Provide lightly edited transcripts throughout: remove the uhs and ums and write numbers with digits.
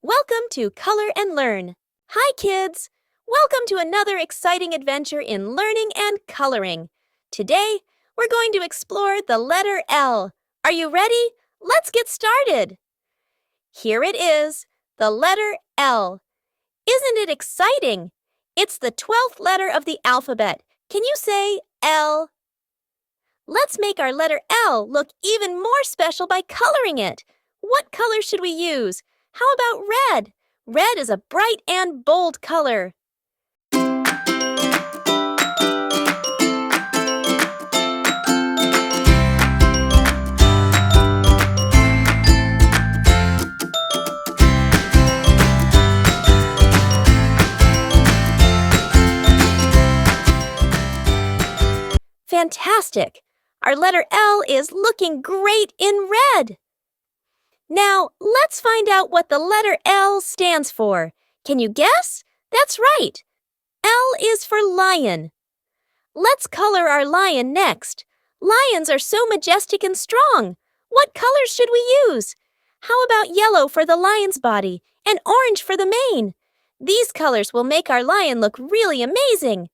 Welcome to Color and Learn. Hi, kids! Welcome to another exciting adventure in learning and coloring. Today, we're going to explore the letter L. Are you ready? Let's get started. Here it is, the letter L. Isn't it exciting? It's the 12th letter of the alphabet. Can you say L? Let's make our letter L look even more special by coloring it. What color should we use? How about red? Red is a bright and bold color. Fantastic! Our letter L is looking great in red. Now, let's find out what the letter L stands for. Can you guess? That's right. L is for lion. Let's color our lion next. Lions are so majestic and strong. What colors should we use? How about yellow for the lion's body and orange for the mane? These colors will make our lion look really amazing.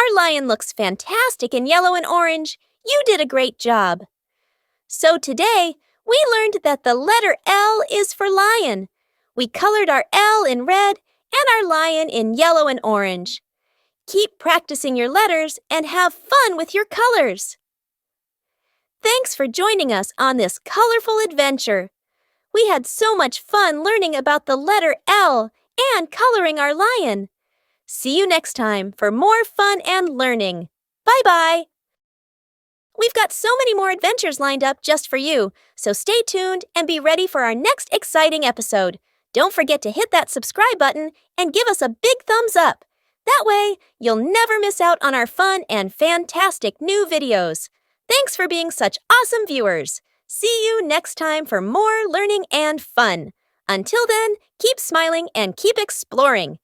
Our lion looks fantastic in yellow and orange. You did a great job. So today, we learned that the letter L is for lion. We colored our L in red and our lion in yellow and orange. Keep practicing your letters and have fun with your colors. Thanks for joining us on this colorful adventure. We had so much fun learning about the letter L and coloring our lion. See you next time for more fun and learning. Bye-bye! We've got so many more adventures lined up just for you, so stay tuned and be ready for our next exciting episode. Don't forget to hit that subscribe button and give us a big thumbs up. That way, you'll never miss out on our fun and fantastic new videos. Thanks for being such awesome viewers. See you next time for more learning and fun. Until then, keep smiling and keep exploring.